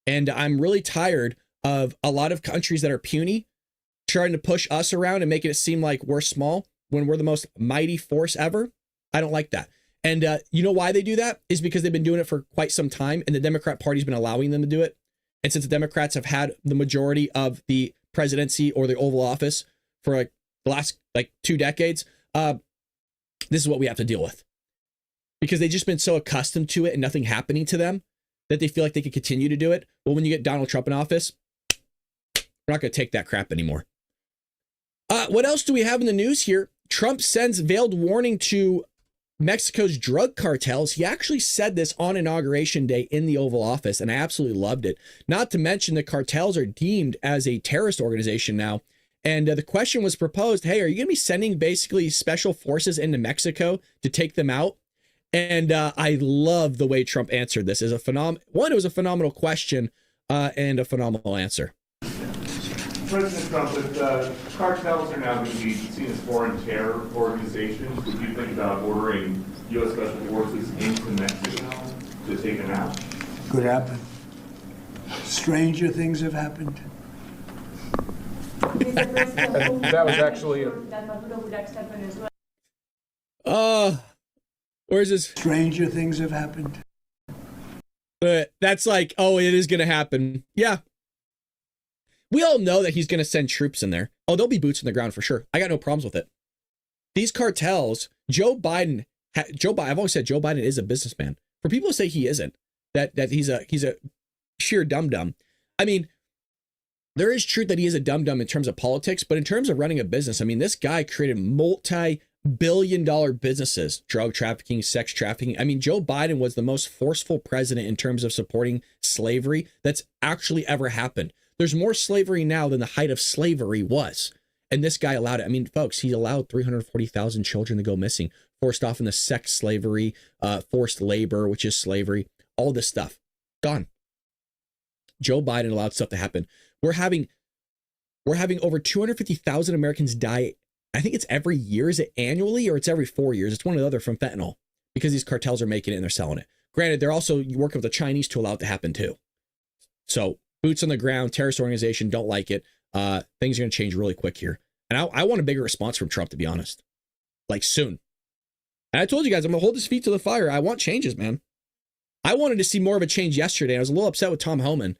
And I'm really tired of a lot of countries that are puny trying to push us around and making it seem like we're small when we're the most mighty force ever. I don't like that. And you know why they do that? Is because they've been doing it for quite some time and the Democrat Party's been allowing them to do it. And since the Democrats have had the majority of the presidency or the Oval Office for the last 2 decades, this is what we have to deal with. Because they've just been so accustomed to it and nothing happening to them that they feel like they can continue to do it. Well, when you get Donald Trump in office, we're not going to take that crap anymore. What else do we have in the news here? Trump sends veiled warning to Mexico's drug cartels. He actually said this on Inauguration Day in the Oval Office, and I absolutely loved it. Not to mention the cartels are deemed as a terrorist organization now. And the question was proposed, hey, are you going to be sending basically special forces into Mexico to take them out? And I love the way Trump answered this. It was a phenomenal question and a phenomenal answer. President Trump, if cartels are now going to be seen as foreign terror organizations, would you think about ordering U.S. Special Forces into Mexico to take them out? Could happen. Stranger things have happened. That was actually where's this? Stranger things have happened. That's like, oh, it is going to happen. Yeah. We all know that he's going to send troops in there. Oh, there'll be boots on the ground for sure. I got no problems with it. These cartels, Joe Biden, I've always said Joe Biden is a businessman. For people to say he isn't, that he's a sheer dum-dum. I mean, there is truth that he is a dum-dum in terms of politics, but in terms of running a business, I mean, this guy created multi-billion-dollar businesses, drug trafficking, sex trafficking. I mean, Joe Biden was the most forceful president in terms of supporting slavery that's actually ever happened. There's more slavery now than the height of slavery was. And this guy allowed it. I mean, folks, he allowed 340,000 children to go missing, forced off into sex slavery, forced labor, which is slavery, all this stuff. Gone. Joe Biden allowed stuff to happen. We're having over 250,000 Americans die. I think it's every year. Is it annually or it's every 4 years? It's one or the other from fentanyl because these cartels are making it and they're selling it. Granted, they're also working with the Chinese to allow it to happen too. So boots on the ground, terrorist organization, don't like it. Things are going to change really quick here. And I want a bigger response from Trump, to be honest. Like soon. And I told you guys, I'm going to hold his feet to the fire. I want changes, man. I wanted to see more of a change yesterday. I was a little upset with Tom Homan.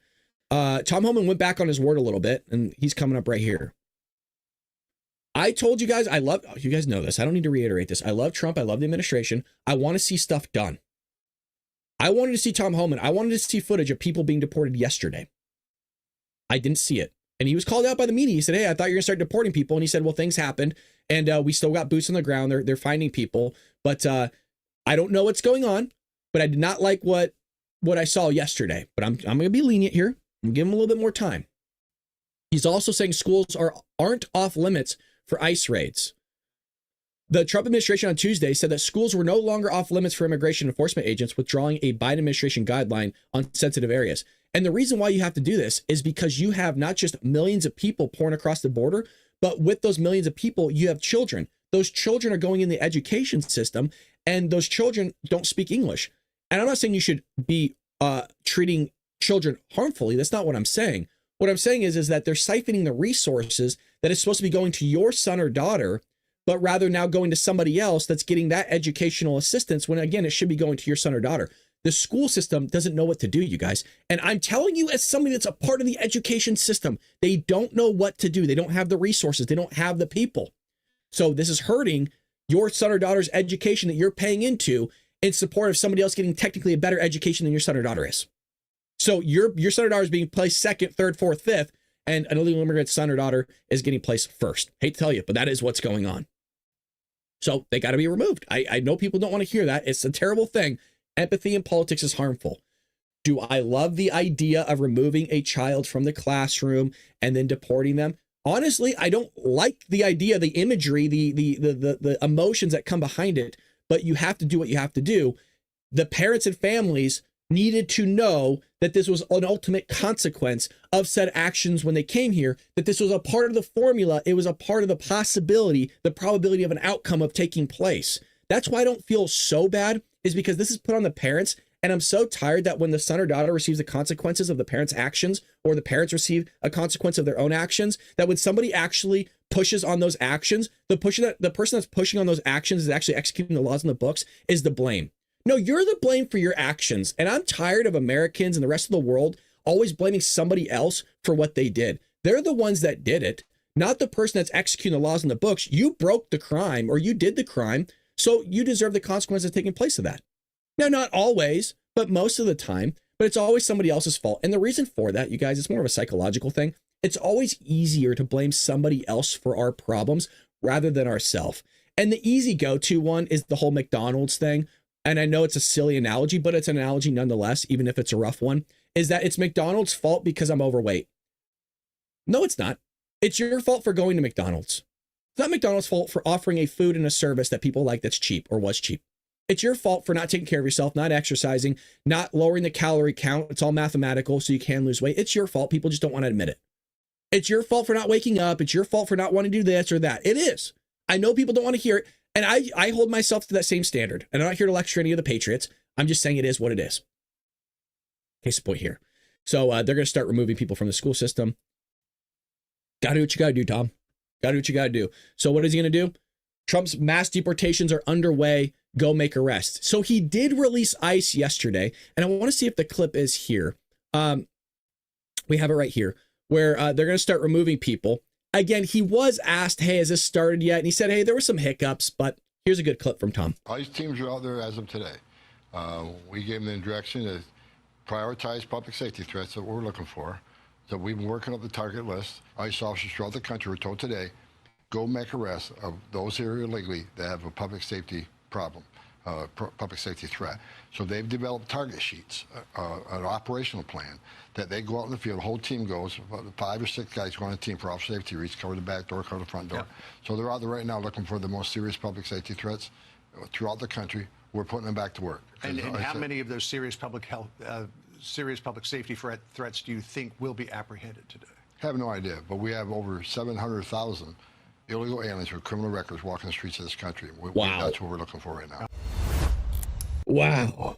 Tom Homan went back on his word a little bit, and he's coming up right here. I told you guys, you guys know this. I don't need to reiterate this. I love Trump. I love the administration. I want to see stuff done. I wanted to see Tom Homan. I wanted to see footage of people being deported yesterday. I didn't see it. And he was called out by the media. He said, hey, I thought you were going to start deporting people. And he said, well, things happened. And we still got boots on the ground. They're finding people. But I don't know what's going on. But I did not like what I saw yesterday. But I'm going to be lenient here. I'm going to give him a little bit more time. He's also saying schools aren't off limits for ICE raids. The Trump administration on Tuesday said that schools were no longer off limits for immigration enforcement agents, withdrawing a Biden administration guideline on sensitive areas. And the reason why you have to do this is because you have not just millions of people pouring across the border, but with those millions of people, you have children. Those children are going in the education system, and those children don't speak English. And I'm not saying you should be treating children harmfully. That's not what I'm saying. What I'm saying is that they're siphoning the resources that is supposed to be going to your son or daughter, but rather now going to somebody else that's getting that educational assistance when, again, it should be going to your son or daughter. The school system doesn't know what to do, you guys. And I'm telling you, as somebody that's a part of the education system, they don't know what to do. They don't have the resources. They don't have the people. So this is hurting your son or daughter's education that you're paying into in support of somebody else getting technically a better education than your son or daughter is. So your son or daughter is being placed second, third, fourth, fifth, and an illegal immigrant son or daughter is getting placed first. Hate to tell you, but that is what's going on. So they got to be removed. I know people don't want to hear that. It's a terrible thing. Empathy in politics is harmful. Do I love the idea of removing a child from the classroom and then deporting them? Honestly, I don't like the idea, the imagery, the emotions that come behind it, but you have to do what you have to do. The parents and families needed to know that this was an ultimate consequence of said actions when they came here, that this was a part of the formula. It was a part of the possibility, the probability of an outcome of taking place. That's why I don't feel so bad, is because this is put on the parents. And I'm so tired that when the son or daughter receives the consequences of the parents' actions, or the parents receive a consequence of their own actions, that when somebody actually pushes on those actions, the person that's pushing on those actions is actually executing the laws in the books is the blame. No, you're the blame for your actions. And I'm tired of Americans and the rest of the world always blaming somebody else for what they did. They're the ones that did it, not the person that's executing the laws in the books. You broke the crime, or you did the crime, so you deserve the consequences taking place of that. Now, not always, but most of the time, but it's always somebody else's fault. And the reason for that, you guys, it's more of a psychological thing. It's always easier to blame somebody else for our problems rather than ourselves. And the easy go-to one is the whole McDonald's thing. And I know it's a silly analogy, but it's an analogy nonetheless, even if it's a rough one, is that it's McDonald's fault because I'm overweight. No, it's not. It's your fault for going to McDonald's. It's not McDonald's fault for offering a food and a service that people like that's cheap or was cheap. It's your fault for not taking care of yourself, not exercising, not lowering the calorie count. It's all mathematical, so you can lose weight. It's your fault. People just don't want to admit it. It's your fault for not waking up. It's your fault for not wanting to do this or that. It is. I know people don't want to hear it. And I hold myself to that same standard. And I'm not here to lecture any of the patriots. I'm just saying it is what it is. Case in point here. So they're going to start removing people from the school system. Got to do what you got to do, Tom. Got to do what you got to do. So what is he going to do? Trump's mass deportations are underway. Go make arrests. So he did release ICE yesterday. And I want to see if the clip is here. We have it right here, where they're going to start removing people. Again, he was asked, hey, has this started yet? And he said, hey, there were some hiccups, but here's a good clip from Tom. ICE teams are out there as of today. We gave them the direction to prioritize public safety threats that we're looking for. So we've been working up the target list. ICE officers throughout the country were told today, go make arrests of those here illegally that have a public safety problem, public safety threat. So they've developed target sheets, an operational plan that they go out in the field, the whole team goes, 5 or 6 guys go on a team for officer safety reads, cover the back door, cover the front door. Yeah. So they're out there right now looking for the most serious public safety threats throughout the country. We're putting them back to work. And how many of those serious public health, serious public safety threats do you think will be apprehended today? I have no idea, but we have over 700,000 illegal aliens with criminal records walking the streets of this country. Wow. That's what we're looking for right now. Wow.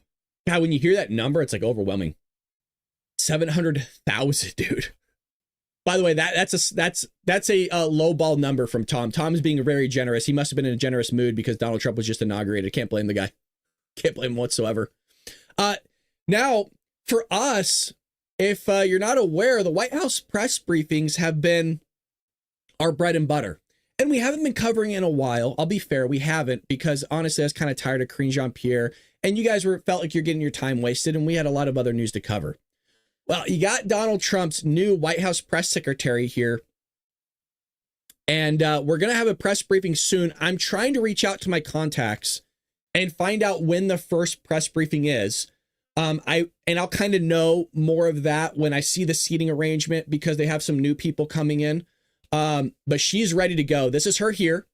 God, when you hear that number, it's like overwhelming. 700,000, dude. By the way, that's a low ball number from Tom. Tom is being very generous. He must have been in a generous mood because Donald Trump was just inaugurated. Can't blame the guy. Can't blame him whatsoever. Now, for us, if you're not aware, the White House press briefings have been our bread and butter. And we haven't been covering it in a while. I'll be fair, we haven't, because honestly, I was kind of tired of Karine Jean-Pierre, and you guys felt like you're getting your time wasted, and we had a lot of other news to cover. Well, you got Donald Trump's new White House press secretary here, and we're going to have a press briefing soon. I'm trying to reach out to my contacts and find out when the first press briefing is. I'll kind of know more of that when I see the seating arrangement, because they have some new people coming in. But she's ready to go. This is her here.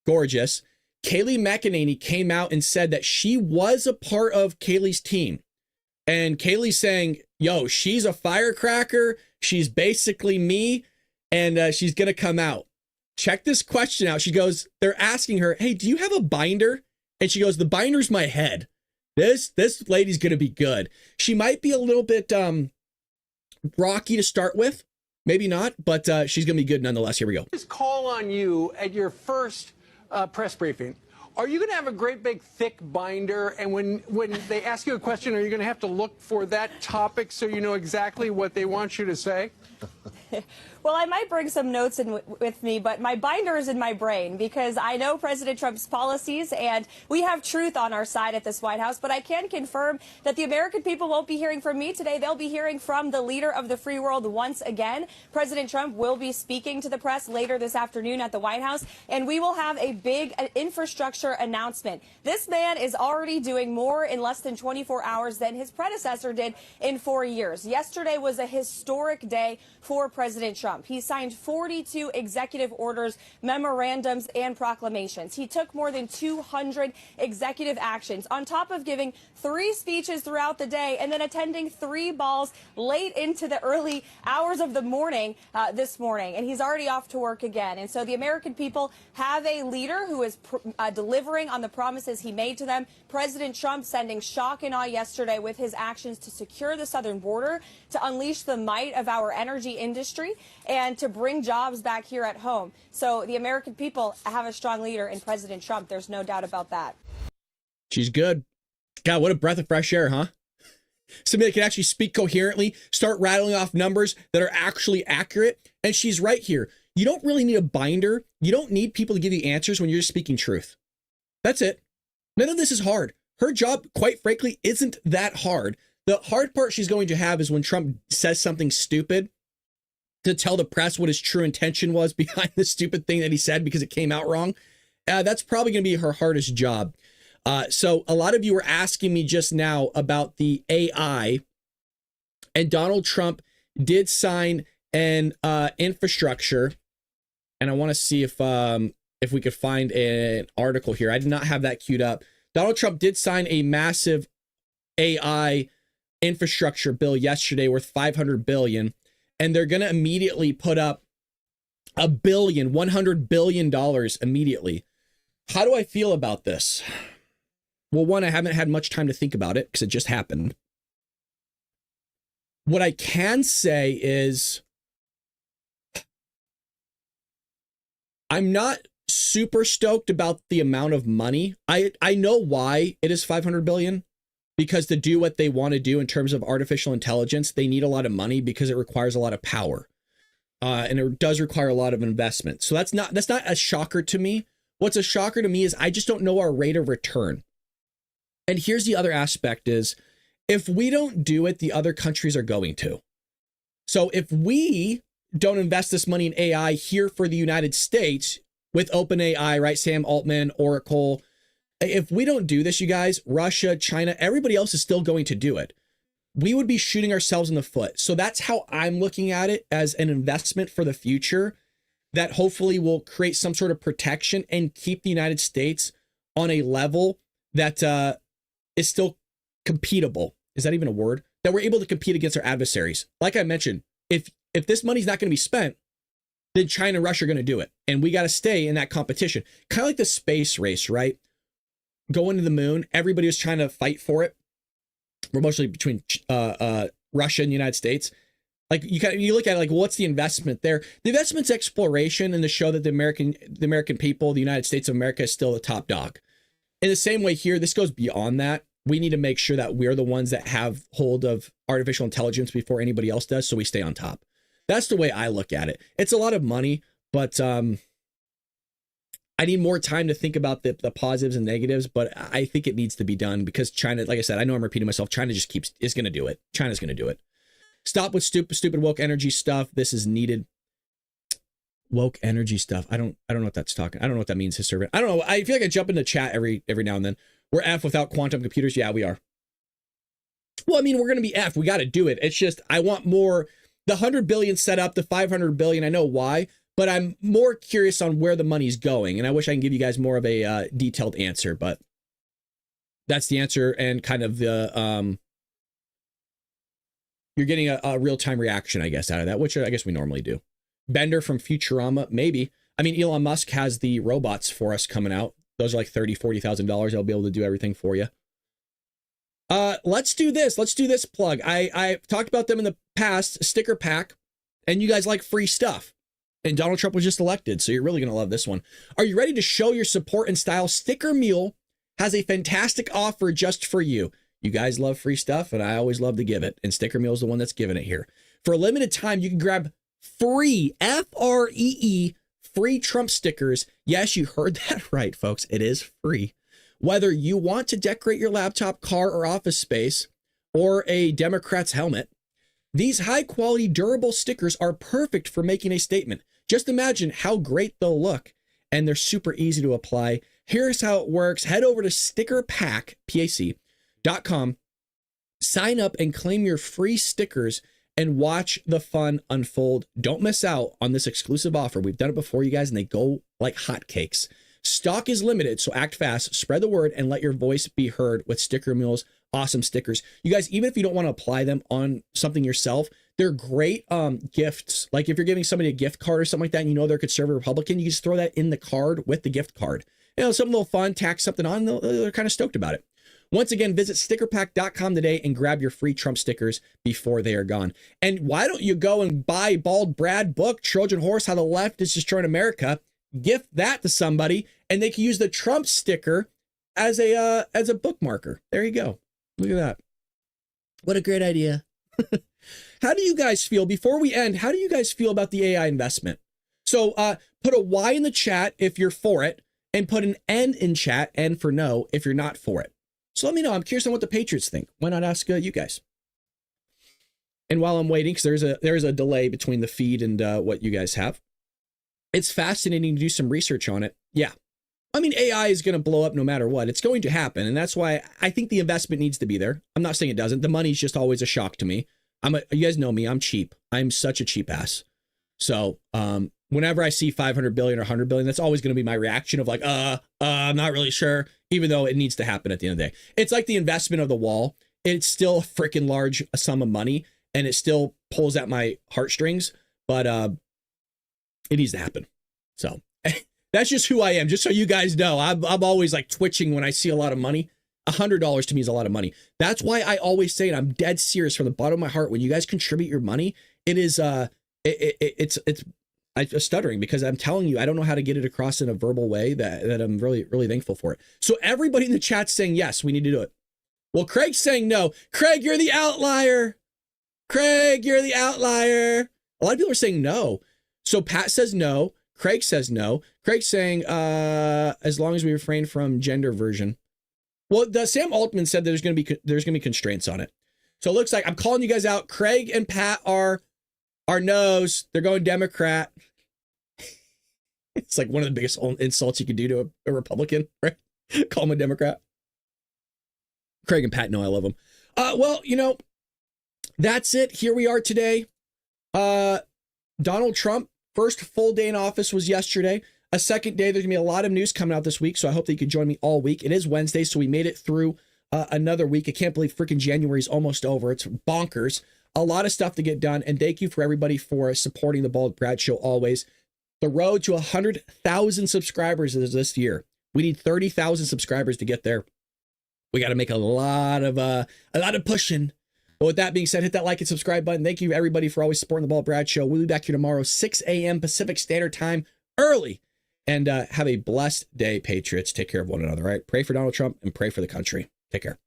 Gorgeous. Kayleigh McEnany came out and said that she was a part of Kayleigh's team. And Kayleigh's saying, yo, she's a firecracker. She's basically me. And she's going to come out. Check this question out. She goes, they're asking her, hey, do you have a binder? And she goes, the binder's my head. This lady's going to be good. She might be a little bit rocky to start with. Maybe not, but she's going to be good nonetheless. Here we go. Just call on you at your first press briefing. Are you going to have a great big thick binder? And when they ask you a question, are you going to have to look for that topic so you know exactly what they want you to say? Well, I might bring some notes in with me, but my binder is in my brain because I know President Trump's policies and we have truth on our side at this White House. But I can confirm that the American people won't be hearing from me today. They'll be hearing from the leader of the free world once again. President Trump will be speaking to the press later this afternoon at the White House, and we will have a big infrastructure announcement. This man is already doing more in less than 24 hours than his predecessor did in 4 years. Yesterday was a historic day for President Trump. He signed 42 executive orders, memorandums, and proclamations. He took more than 200 executive actions, on top of giving 3 speeches throughout the day and then attending 3 balls late into the early hours of the morning this morning. And he's already off to work again. And so the American people have a leader who is delivering on the promises he made to them. President Trump sending shock and awe yesterday with his actions to secure the southern border, to unleash the might of our energy industry, and to bring jobs back here at home. So the American people have a strong leader in President Trump. There's no doubt about that. She's good. God, what a breath of fresh air, huh? Somebody that can actually speak coherently, start rattling off numbers that are actually accurate. And she's right here. You don't really need a binder. You don't need people to give you answers when you're just speaking truth. That's it. None of this is hard. Her job, quite frankly, isn't that hard. The hard part she's going to have is when Trump says something stupid, to tell the press what his true intention was behind the stupid thing that he said because it came out wrong. That's probably going to be her hardest job. So a lot of you were asking me just now about the AI, and Donald Trump did sign an infrastructure. And I want to see if we could find an article here. I did not have that queued up. Donald Trump did sign a massive AI infrastructure bill yesterday worth $500 billion. And they're going to immediately put up $100 billion immediately. How do I feel about this? Well, one, I haven't had much time to think about it because it just happened. What I can say is I'm not super stoked about the amount of money. I know why it is $500 billion. Because to do what they want to do in terms of artificial intelligence, they need a lot of money because it requires a lot of power. And it does require a lot of investment. So that's not a shocker to me. What's a shocker to me is I just don't know our rate of return. And here's the other aspect is if we don't do it, the other countries are going to. So if we don't invest this money in AI here for the United States with OpenAI, right? Sam Altman, Oracle. If we don't do this, you guys, Russia, China, everybody else is still going to do it. We would be shooting ourselves in the foot. So that's how I'm looking at it, as an investment for the future that hopefully will create some sort of protection and keep the United States on a level that is still competable. Is that even a word? That we're able to compete against our adversaries. Like I mentioned, if this money's not going to be spent, then China and Russia are going to do it. And we got to stay in that competition. Kind of like the space race, right? Going to the moon, everybody was trying to fight for it. mostly between Russia and the United States. Like you look at it like, well, what's the investment there? The investment's exploration and to show that the American people, the United States of America, is still the top dog. In the same way here, this goes beyond that. We need to make sure that we're the ones that have hold of artificial intelligence before anybody else does, so we stay on top. That's the way I look at it. It's a lot of money, but I need more time to think about the positives and negatives, but I think it needs to be done because China, like I said, I know I'm repeating myself, China just is going to do it. China's going to do it. Stop with stupid woke energy stuff. This is needed. Woke energy stuff. I don't know what that's talking. I don't know what that means, his servant. I don't know. I feel like I jump into chat every now and then. We're F without quantum computers. Yeah, we are. Well, I mean, we're going to be F. We got to do it. It's just, I want more. The 100 billion set up, the 500 billion. I know why, but I'm more curious on where the money's going. And I wish I can give you guys more of a detailed answer, but that's the answer. And kind of the, you're getting a real-time reaction, I guess, out of that, which I guess we normally do. Bender from Futurama, maybe. I mean, Elon Musk has the robots for us coming out. Those are like $30,000-$40,000. They'll be able to do everything for you. Let's do this. Let's do this plug. I've talked about them in the past, sticker pack, and you guys like free stuff. And Donald Trump was just elected, so you're really going to love this one. Are you ready to show your support and style? Sticker Mule has a fantastic offer just for you. You guys love free stuff, and I always love to give it. And Sticker Mule is the one that's giving it here. For a limited time, you can grab free, F-R-E-E, free Trump stickers. Yes, you heard that right, folks. It is free. Whether you want to decorate your laptop, car, or office space, or a Democrat's helmet, these high-quality, durable stickers are perfect for making a statement. Just imagine how great they'll look, and they're super easy to apply. Here's how it works. Head over to stickerpack.com, sign up, and claim your free stickers and watch the fun unfold. Don't miss out on this exclusive offer. We've done it before, you guys, and they go like hotcakes. Stock is limited, so act fast, spread the word, and let your voice be heard with Sticker Mule's awesome stickers. You guys, even if you don't want to apply them on something yourself, they're great gifts. Like if you're giving somebody a gift card or something like that, and you know they're conservative Republican, you just throw that in the card with the gift card. You know, something a little fun, tack something on, they're kind of stoked about it. Once again, visit stickerpack.com today and grab your free Trump stickers before they are gone. And why don't you go and buy Bald Brad book, Trojan Horse, How the Left is Destroying America, gift that to somebody, and they can use the Trump sticker as a bookmarker. There you go. Look at that. What a great idea. How do you guys feel, before we end, how do you guys feel about the AI investment? So put a Y in the chat if you're for it, and put an N in chat, N for no, if you're not for it. So let me know. I'm curious on what the Patriots think. Why not ask you guys? And while I'm waiting, because there's a delay between the feed and what you guys have, it's fascinating to do some research on it. Yeah. I mean, AI is going to blow up no matter what. It's going to happen. And that's why I think the investment needs to be there. I'm not saying it doesn't. The money's just always a shock to me. You guys know me. I'm cheap. I'm such a cheap ass. So whenever I see 500 billion or 100 billion, that's always going to be my reaction of like, I'm not really sure, even though it needs to happen at the end of the day. It's like the investment of the wall. It's still a freaking large sum of money, and it still pulls at my heartstrings, but it needs to happen. So that's just who I am. Just so you guys know, I'm always like twitching when I see a lot of money. $100 to me is a lot of money. That's why I always say it. I'm dead serious from the bottom of my heart. When you guys contribute your money, it is I'm stuttering because I'm telling you, I don't know how to get it across in a verbal way that I'm really, really thankful for it. So everybody in the chat's saying, yes, we need to do it. Well, Craig's saying no. Craig, you're the outlier. Craig, you're the outlier. A lot of people are saying no. So Pat says no. Craig says no. Craig's saying, as long as we refrain from gender version. Well, Sam Altman said there's going to be constraints on it. So it looks like I'm calling you guys out. Craig and Pat are no's. They're going Democrat. It's like one of the biggest insults you could do to a Republican, right? Call him a Democrat. Craig and Pat know I love them. Well, you know, that's it. Here we are today. Donald Trump, first full day in office was yesterday. A second day, there's gonna be a lot of news coming out this week, so I hope that you can join me all week. It is Wednesday, so we made it through another week. I can't believe freaking January's almost over. It's bonkers. A lot of stuff to get done, and thank you for everybody for supporting the Bald Brad Show always. The road to 100,000 subscribers is this year. We need 30,000 subscribers to get there. We got to make a lot of pushing. But with that being said, hit that like and subscribe button. Thank you, everybody, for always supporting the Bald Brad Show. We'll be back here tomorrow, 6 a.m. Pacific Standard Time, early. And have a blessed day, Patriots. Take care of one another, all right? Pray for Donald Trump and pray for the country. Take care.